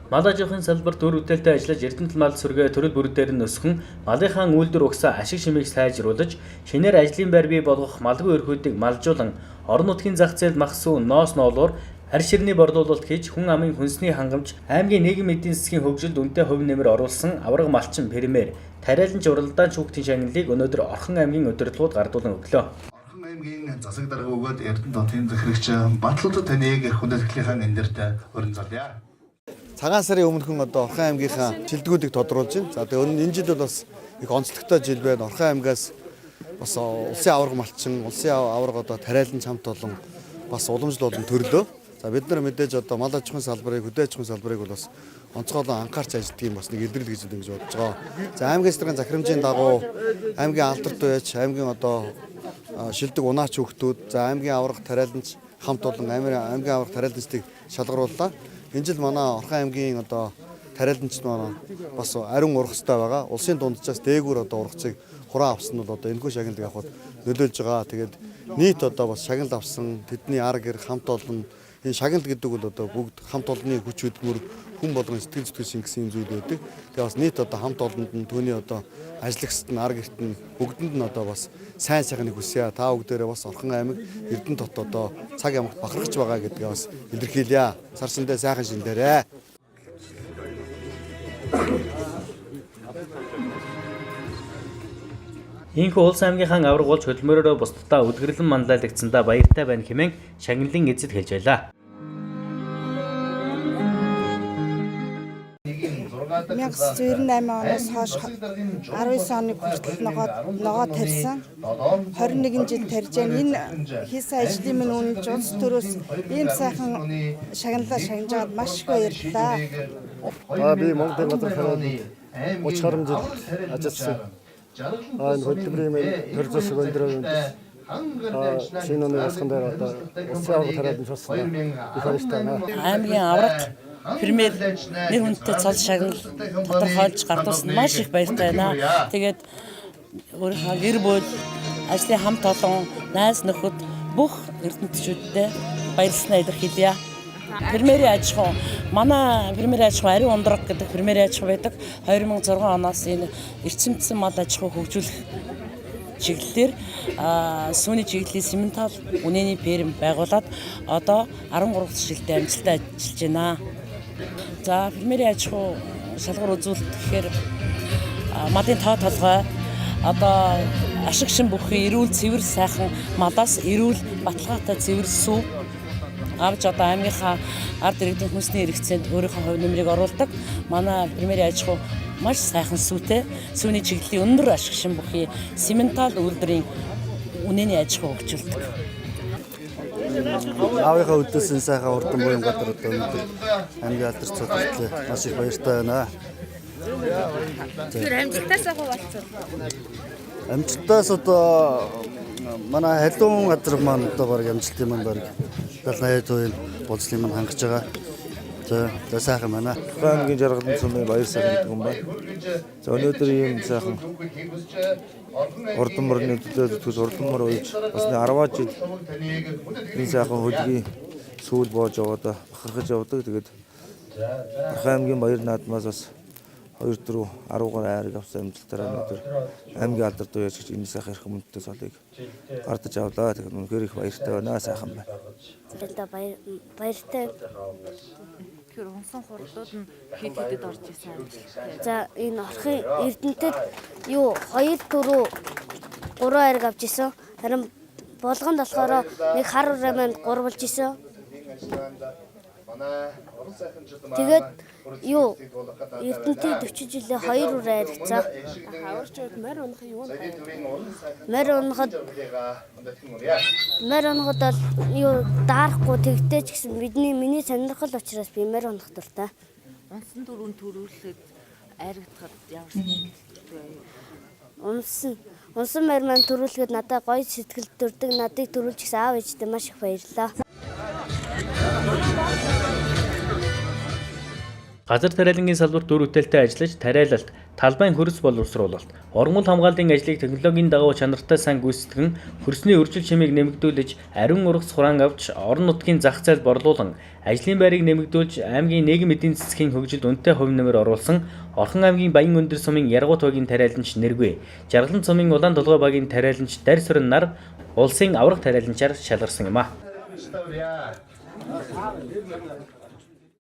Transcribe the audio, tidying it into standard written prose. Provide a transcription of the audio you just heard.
Мал аж ахуйн салбарт өр бүтээлтэй ажиллаж Эрдэнэт мал сүргээ төрөл бүрдээр нь өсгөн малынхаа үйлдвэр угсаа ашиг шимийг сайжруулж шинээр ажлын байр бий болгох малгүй өрхүүдийг малжуулан орон нутгийн зах зээл мах сүү ноос ноолуур арь ширний борлуулалт хийж хүн амын хүнсний хангамж аймгийн нийгмийн эдийн засгийн хөгжилд үнэтэй хувь нэмэр оруулсан авраг малчин Премьер тариалан уралдаан шүүгтийн шагналыг өнөөдөр Орхон аймгийн удирдлагууд гардуулан өглөө. Орхон аймгийн засаг дарга өгөөд Эрдэнэт хотын захирагч Батлууд таныг хүндэтгэлийнхэн эндэрт өрн золё. Цагаан сарын өмнөхөн Орхон аймгийнхаа шилдэгүүдийг тодруулж байна. За тэгээ энэ жил бол бас их онцлогтой жил байна. Орхон аймгаас бас улсын авраг малчин, улсын авраг тариалан хамт олон бас уламжлал болон төрлөө. За бид нар мэдээж мал аж ахуйн салбарыг, хөдөө аж ахуйн салбарыг бол бас онцгойлон анхаарч ажилладаг юм бас нэг илрэл гэж бодож байгаа. За аймгийн эсрэг захирамжийн дагуу аймгийн алдарт байж, аймгийн шилдэг унаач хүүхдүүд, за аймгийн авраг тариаланч хамт олон аймгийн авраг тариаланчдыг шалгарууллаа. Энэ жил манай Орхон аймгийн тариаланчд маань бас ариун ургацтай байгаа. Улсын дунджаас дээгүүр ургацыг хураан авсан нь бол энэхүү шагналыг авахд нөлөөлж байгаа. Тэгээд нийт бас шагнал авсан тэдний арга гэр хамт олон энэ шагнал гэдэг бол бүгд хамт олонны хүч хөдөлмөр хүн болгон сэтгэл зүтгэл шингэсэн юм зүйл байдаг. Тэгээ бас нийт хамт олонд нь түүний ажлагчд нь арга гэрт нь бүгдэнд нь бас сайн сайхныг хүсье. Та бүгдээрээ бас Орхон аймаг Эрдэнэт хот цаг ямагт бахархаж байгаа гэдгээ бас илэрхийлье. Сар шиндээ сайхан шиндээрээ. Ийхүү улс аймгийнхаа авраг болж хөдөлмөрөөрөө бусдаа үдгэрлэн манлайлагдсандаа баяртай байна хэмээн шагналын эзэд хэлж байлаа. 1998 оноос хойш 19 оны хүртэл ногоо тарьсан. 21 жил тарьж байна. Энэ хийсэн ажлын минь үнэн ч улс төрөөс ийм сайхан шагналаа шагнаж байгаад маш их баярлалаа. Би Монголын газар харааны 30 гаруй жил ажилласан. Энэ хөтөлбөрийн төр засаг өндрөө шинэ оны насхан дээр улсын авраг тариалан шалсан их баяртай байна. Аймгийн авраг Премьер нэр хүндтэй цол шагнал тодорхойлж гардуулсан маш их баяртай байна. Тэгээд өөрийнхөө гэр бүл, ажлын хамт олон, найз нөхөд бүх эрдэмтдчүүдтэй баярлалаа илэрхийлье. Премьерийн аж ахуй манай Премьерийн аж ахуй ариун ундраг гэдэг Премьерийн аж ахуй байдаг. 2006 оноос энэ эрчимдсэн мал аж ахуй хөгжүүлэх чиглэлээр сүүний чиглэлийн Симментал үнэний ферм байгуулад одоо 13 жилдээ амжилттай ажиллаж байна. За Премьерийн аж ахуй шалгуур үзүүлэлт гэхээр малын тоо толгой ашиг шин бүхий эрүүл цэвэр сайхан малаас эрүүл баталгаатай цэвэр сүү авч аймгийнхаа ард иргэдийн хүнсний хэрэгцээнд өөрийнхөө хувь нэмрийг оруулдаг. Манай Премьерийн аж ахуй маш сайхан сүүтэй сүүний чиглэлийн өндөр ашиг шин бүхий Симментал үйлдвэрийн үнэний аж ахуй хөгжүүлдэг. Аавынхаа өдөөс энэ сайхан урдан буян гадар аймгийн алдарт цогцолтой маш их баяртай байна. Тэр амжилтаас болцсон. Амжилтаас манай халуун газар маань баг амжилтын маань баг 70-80% болцлын маань хангаж байгаа. За сайхан байна. Орхон аймгийн жаргалан цумын баяр сайхан гэдэг юм байна. За өнөөдөр ийм сайхан урдан мөрний төлөө зүтгэж урдан мөр үйж бас 10 жил энэ сайхан хөдөлгөөний сүүл боож яваад бахархаж явдаг. Тэгээд Орхон аймгийн баяр наадмаас бас 2-4 10 айрыг авсан амжилтаараа өнөөдөр аймгийн алдарт уяж гэж энэ сайхан их хүмүүстээ цолыг гардаж авлаа. Тэгэхээр үнэхээр их баяртай байна, сайхан байна. Баяртай. Тэгэхээр унсан хурлууд нь хэд орж ирсэн амжилттай. За энэ Орхон Эрдэнэтэд 2-4 айрыг авч ирсэн. Харин болгонд болохоор нэг хар ураа маань гурвалж ирсэн. Тэгээд Эрдэнэтийн 40 жилийн 2 ураа айрагцсан. Өөрчүүд морь унах юу вэ? Морь унахад бол даарахгүй тэгтэй ч гэсэн миний сонирхол учраас би морь унах дуртай. Унсан дөрөв төрүүлээд айрагдахад ямар сонирхолтой? Унсан морь маань төрүүлэхэд надад гоё сэтгэл төрдөг. Надыг төрүүлж гисэн аав ээжтэй маш их баярлалаа. Газар тариалангийн салбарт үр бүтээлтэй ажиллаж тариалалт, талбайн хөрс боловсруулалт, ургамал хамгааллын ажлыг технологийн дагуу чанартай сайн гүйцэтгэн, хөрсний үржил чимээг нэмэгдүүлж, ариун ургац хураан авч, орон нутгийн зах зээлд борлуулан, ажлын байрыг нэмэгдүүлж, аймгийн нийгэм эдийн засгийн хөгжилд үнэтэй хувь нэмэр оруулсан Орхон аймгийн Баян өндөр сумын Яргуут багийн тариаланч Нэргүй, Жаргалан сумын Улаан толгой багийн тариаланч Дарь Сүрэн нар улсын аврах тариаланчаар шалгарсан юм а.